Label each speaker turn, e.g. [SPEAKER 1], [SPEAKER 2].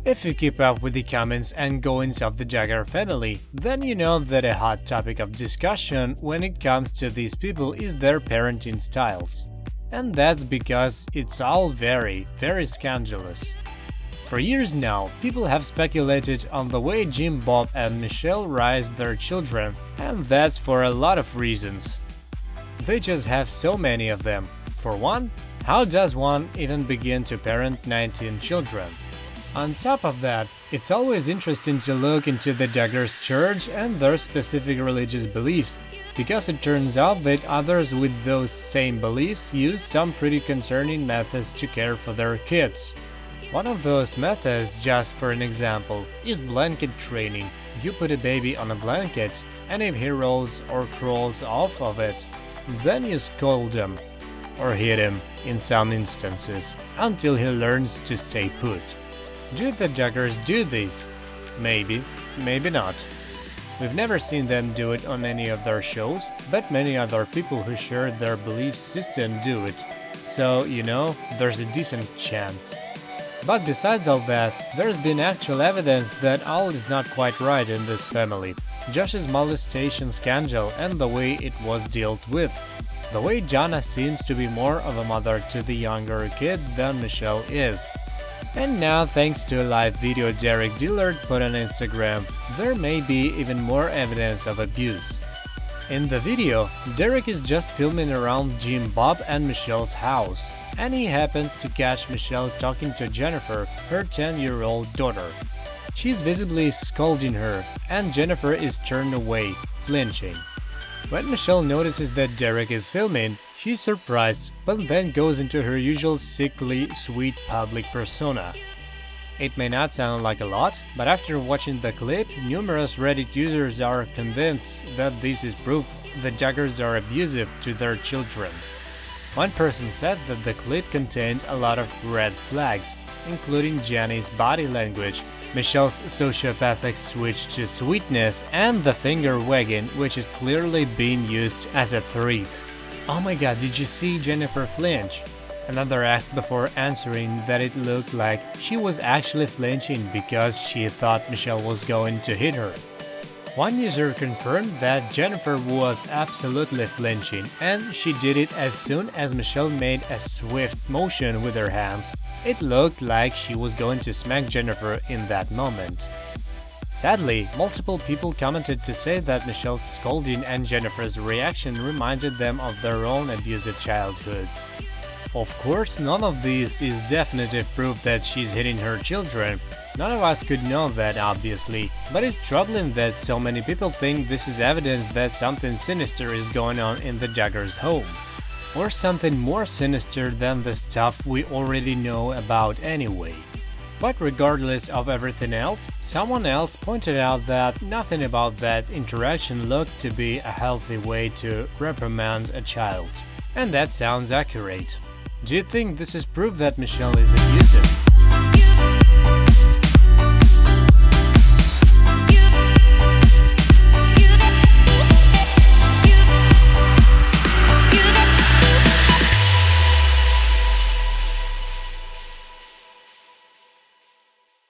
[SPEAKER 1] If you keep up with the comments and goings of the Duggar family, then you know that a hot topic of discussion when it comes to these people is their parenting styles. And that's because it's all very, very scandalous. For years now, people have speculated on the way Jim, Bob and Michelle raise their children, and that's for a lot of reasons. They just have so many of them. For one, how does one even begin to parent 19 children? On top of that, it's always interesting to look into the Duggars church and their specific religious beliefs, because it turns out that others with those same beliefs use some pretty concerning methods to care for their kids. One of those methods, just for an example, is blanket training. You put a baby on a blanket, and if he rolls or crawls off of it, then you scold him, or hit him in some instances, until he learns to stay put. Do the Duggars do this? Maybe, maybe not. We've never seen them do it on any of their shows, but many other people who share their belief system do it. So, there's a decent chance. But besides all that, there's been actual evidence that all is not quite right in this family. Josh's molestation scandal and the way it was dealt with. The way Jana seems to be more of a mother to the younger kids than Michelle is. And now, thanks to a live video Derek Dillard put on Instagram, there may be even more evidence of abuse. In the video, Derek is just filming around Jim, Bob and Michelle's house, and he happens to catch Michelle talking to Jennifer, her 10-year-old daughter. She's visibly scolding her, and Jennifer is turned away, flinching. When Michelle notices that Derek is filming, she's surprised, but then goes into her usual sickly, sweet public persona. It may not sound like a lot, but after watching the clip, numerous Reddit users are convinced that this is proof the Duggars are abusive to their children. One person said that the clip contained a lot of red flags, including Jenny's body language, Michelle's sociopathic switch to sweetness, and the finger wagging, which is clearly being used as a threat. "Oh my god, did you see Jennifer flinch?" Another asked before answering that it looked like she was actually flinching because she thought Michelle was going to hit her. One user confirmed that Jennifer was absolutely flinching, and she did it as soon as Michelle made a swift motion with her hands. It looked like she was going to smack Jennifer in that moment. Sadly, multiple people commented to say that Michelle's scolding and Jennifer's reaction reminded them of their own abusive childhoods. Of course, none of this is definitive proof that she's hitting her children. None of us could know that, obviously, but it's troubling that so many people think this is evidence that something sinister is going on in the Duggars' home. Or something more sinister than the stuff we already know about anyway. But regardless of everything else, someone else pointed out that nothing about that interaction looked to be a healthy way to reprimand a child. And that sounds accurate. Do you think this is proof that Michelle is abusive?